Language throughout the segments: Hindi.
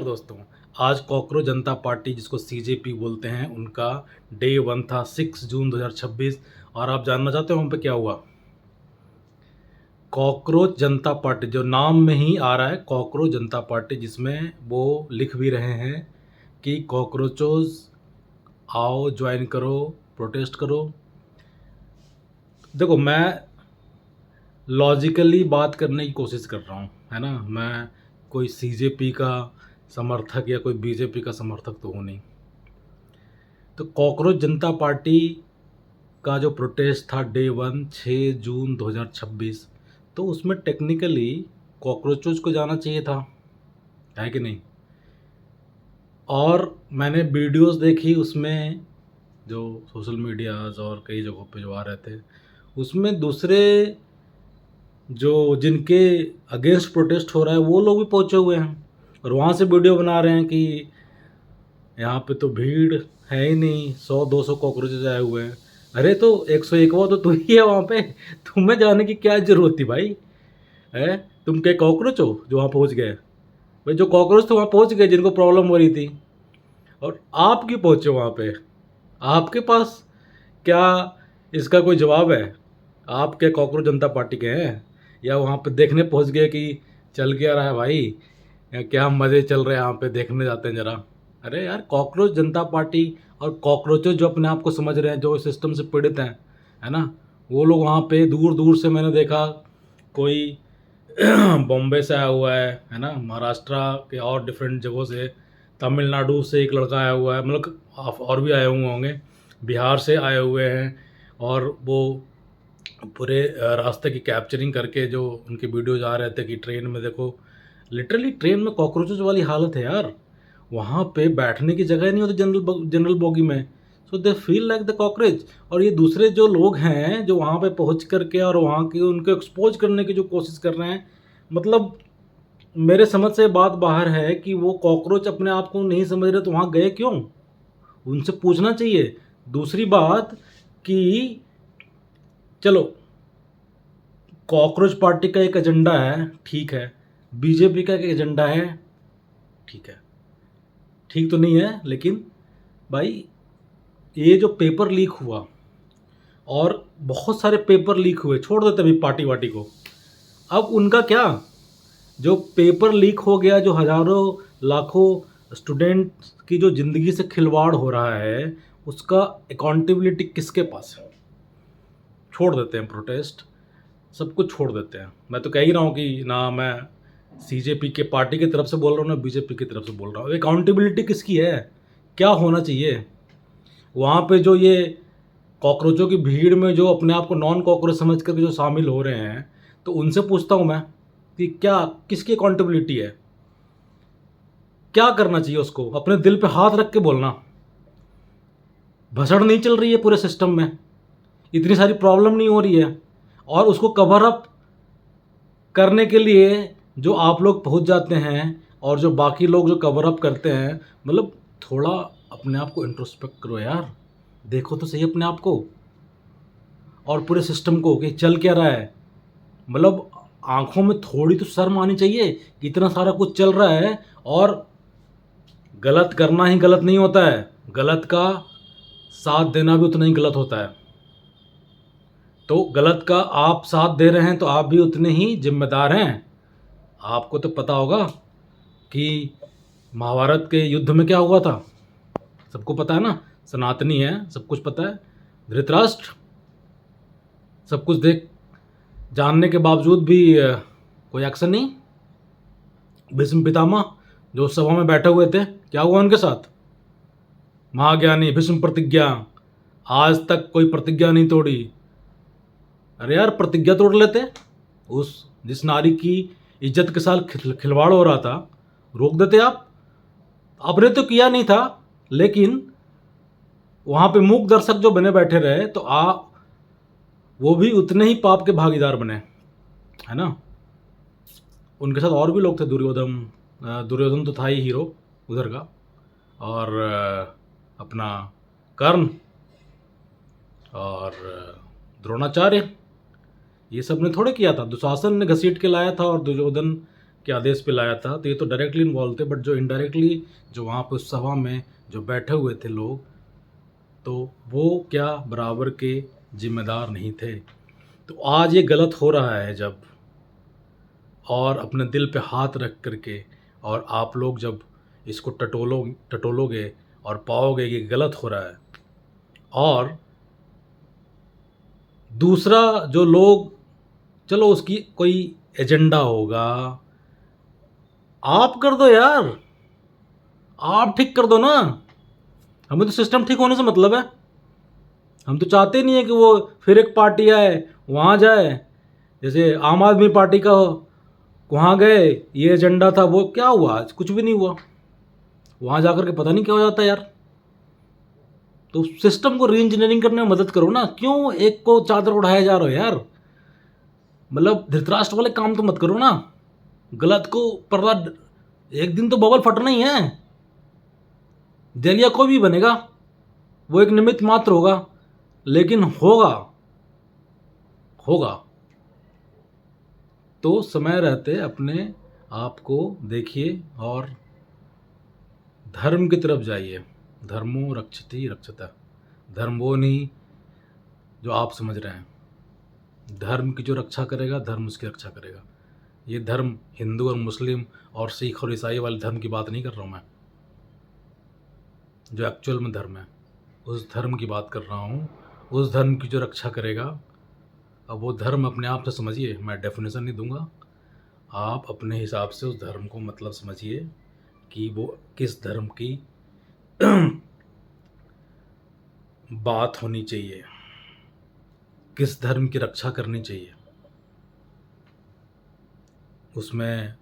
नमस्कार दोस्तों। आज कॉकरोच जनता पार्टी जिसको सीजेपी बोलते हैं उनका डे 1 था 6 जून 2026। और आप जानना चाहते हो वहाँ पे क्या हुआ? कॉकरोच जनता पार्टी जो नाम में ही आ रहा है, कॉकरोच जनता पार्टी, जिसमें वो लिख भी रहे हैं कि कॉकरोचोज आओ ज्वाइन करो, प्रोटेस्ट करो। देखो, मैं लॉजिकली बात करने की कोशिश कर रहा हूँ, है ना। मैं कोई सीजेपी का समर्थक या कोई बीजेपी का समर्थक तो हूँ नहीं। तो कॉकरोच जनता पार्टी का जो प्रोटेस्ट था डे 1 6 जून 2026, तो उसमें टेक्निकली कॉकरोचोज को जाना चाहिए था, है कि नहीं। और मैंने वीडियोस देखी उसमें, जो सोशल मीडियाज़ और कई जगहों पे जो आ रहे थे, उसमें दूसरे जो जिनके अगेंस्ट प्रोटेस्ट हो रहा है वो लोग भी पहुंचे हुए हैं और वहाँ से वीडियो बना रहे हैं कि यहाँ पे तो भीड़ है ही नहीं, 100-200 कॉकरोचेज आए हुए हैं। अरे तो 101वां तो तू ही है वहाँ पे, तुम्हें जाने की क्या ज़रूरत थी भाई? है, तुम क्या कॉकरोच हो जो वहाँ पहुँच गए? भाई जो कॉकरोच तो वहाँ पहुँच गए जिनको प्रॉब्लम हो रही थी, और आप क्यों पहुँचे वहाँ पे? आपके पास क्या इसका कोई जवाब है? आप क्या कॉकरोच जनता पार्टी के हैं, या वहाँ पे देखने पहुँच गए कि चल क्या रहा है भाई, या क्या मज़े चल रहे हैं यहाँ पे, देखने जाते हैं ज़रा? अरे यार, कॉकरोच जनता पार्टी और कॉकरोचेज जो अपने आप को समझ रहे हैं, जो सिस्टम से पीड़ित हैं, है ना, वो लोग वहाँ पे दूर दूर से, मैंने देखा कोई बॉम्बे से आया हुआ है ना, महाराष्ट्र के और डिफरेंट जगहों से, तमिलनाडु से एक लड़का आया हुआ है, मतलब और भी आए हुए होंगे, बिहार से आए हुए हैं। और वो पूरे रास्ते की कैप्चरिंग करके जो उनके वीडियोज आ रहे थे कि ट्रेन में देखो, लिटरली ट्रेन में कॉकरोचेज वाली हालत है यार। वहाँ पे बैठने की जगह नहीं होती जनरल बोगी में, so they feel like the cockroach. और ये दूसरे जो लोग हैं जो वहाँ पे पहुँच करके और वहाँ की उनको एक्सपोज करने की जो कोशिश कर रहे हैं, मतलब मेरे समझ से बात बाहर है कि वो कॉकरोच अपने आप को नहीं समझ रहे, तो वहाँ गए क्यों? उनसे पूछना चाहिए। दूसरी बात कि चलो, कॉकरोच पार्टी का एक एजेंडा है, ठीक है, बीजेपी का एक एजेंडा है, ठीक है, ठीक तो नहीं है, लेकिन भाई ये जो पेपर लीक हुआ, और बहुत सारे पेपर लीक हुए, छोड़ देते अभी पार्टी वार्टी को, अब उनका क्या? जो पेपर लीक हो गया, जो हज़ारों लाखों स्टूडेंट की जो ज़िंदगी से खिलवाड़ हो रहा है, उसका अकाउंटेबिलिटी किसके पास है? छोड़ देते हैं प्रोटेस्ट, सब कुछ छोड़ देते हैं। मैं तो कह ही रहा हूँ कि ना मैं सीजेपी के पार्टी की तरफ से बोल रहा हूँ, ना बीजेपी की तरफ से बोल रहा हूँ। अकाउंटेबिलिटी किसकी है? क्या होना चाहिए वहाँ पे? जो ये कॉकरोचों की भीड़ में जो अपने आप को नॉन कॉकरोच समझ कर जो शामिल हो रहे हैं, तो उनसे पूछता हूँ मैं कि क्या, किसकी अकाउंटेबिलिटी है? क्या करना चाहिए उसको? अपने दिल पे हाथ रख के बोलना। भसड़ नहीं चल रही है पूरे सिस्टम में, इतनी सारी प्रॉब्लम नहीं हो रही है, और उसको कवर अप करने के लिए जो आप लोग पहुंच जाते हैं और जो बाकी लोग जो कवर अप करते हैं, मतलब थोड़ा अपने आप को इंट्रोस्पेक्ट करो यार, देखो तो सही अपने आप को और पूरे सिस्टम को कि चल क्या रहा है। मतलब आंखों में थोड़ी तो शर्म आनी चाहिए कि इतना सारा कुछ चल रहा है, और गलत करना ही गलत नहीं होता है, गलत का साथ देना भी उतना ही गलत होता है। तो गलत का आप साथ दे रहे हैं तो आप भी उतने ही जिम्मेदार हैं। आपको तो पता होगा कि महाभारत के युद्ध में क्या हुआ था, सबको पता है ना, सनातनी है, सब कुछ पता है। धृतराष्ट्र सब कुछ देख जानने के बावजूद भी कोई एक्शन नहीं। भीष्म पितामह जो सभा में बैठे हुए थे, क्या हुआ उनके साथ? महाज्ञानी भीष्म प्रतिज्ञा, आज तक कोई प्रतिज्ञा नहीं तोड़ी। अरे यार, प्रतिज्ञा तोड़ लेते, उस जिस नारी की इज्जत के साथ खिलवाड़ हो रहा था, रोक देते आप। आपने तो किया नहीं था, लेकिन वहाँ पे मूक दर्शक जो बने बैठे रहे, तो आप वो भी उतने ही पाप के भागीदार बने, है ना। उनके साथ और भी लोग थे, दुर्योधन। दुर्योधन तो था ही हीरो उधर का, और अपना कर्ण, और द्रोणाचार्य, ये सब ने थोड़े किया था, दुशासन ने घसीट के लाया था और दुर्योधन के आदेश पे लाया था, तो ये तो डायरेक्टली इन्वॉल्व थे, बट जो इनडायरेक्टली जो वहाँ पे उस सभा में जो बैठे हुए थे लोग, तो वो क्या बराबर के जिम्मेदार नहीं थे। तो आज ये गलत हो रहा है जब, और अपने दिल पे हाथ रख करके, और आप लोग जब इसको टटोलोगे और पाओगे कि गलत हो रहा है, और दूसरा जो लोग, चलो उसकी कोई एजेंडा होगा, आप कर दो यार, आप ठीक कर दो ना। हमें तो सिस्टम ठीक होने से मतलब है। हम तो चाहते नहीं है कि वो फिर एक पार्टी आए वहाँ जाए, जैसे आम आदमी पार्टी का वहाँ गए, ये एजेंडा था, वो क्या हुआ, आज कुछ भी नहीं हुआ, वहाँ जाकर के पता नहीं क्या हो जाता यार। तो सिस्टम को री इंजीनियरिंग करने में मदद करो ना, क्यों एक को चादर उड़ाया जा रहा है यार। मतलब धृतराष्ट्र वाले काम तो मत करो ना, गलत को पर्दा, एक दिन तो बबल फटना ही है, जलिया को भी बनेगा, वो एक निमित्त मात्र होगा, लेकिन होगा होगा। तो समय रहते अपने आप को देखिए और धर्म की तरफ जाइए। धर्मो रक्षति रक्षता, धर्म वो नहीं जो आप समझ रहे हैं, धर्म की जो रक्षा करेगा धर्म उसकी रक्षा करेगा। ये धर्म हिंदू और मुस्लिम और सिख और ईसाई वाले धर्म की बात नहीं कर रहा हूँ मैं, जो एक्चुअल में धर्म है उस धर्म की बात कर रहा हूँ। उस धर्म की जो रक्षा करेगा, अब वो धर्म अपने आप से समझिए, मैं डेफिनेशन नहीं दूंगा, आप अपने हिसाब से उस धर्म को मतलब समझिए कि वो किस धर्म की बात होनी चाहिए, किस धर्म की रक्षा करनी चाहिए। उसमें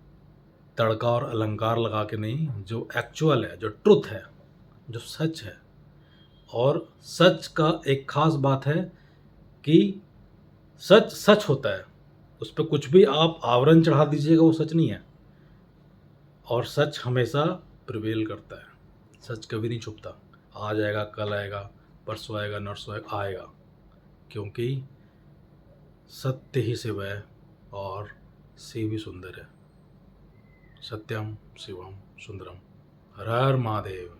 तड़का और अलंकार लगा के नहीं, जो एक्चुअल है, जो ट्रुथ है, जो सच है। और सच का एक खास बात है कि सच सच होता है, उस पर कुछ भी आप आवरण चढ़ा दीजिएगा वो सच नहीं है। और सच हमेशा प्रिवेल करता है, सच कभी नहीं छुपता। आज आएगा, कल आएगा, परसों आएगा, नरसों आएगा, क्योंकि सत्य ही शिव है और शिव ही सुंदर है। सत्यम शिवम सुंदरम। हर हर महादेव।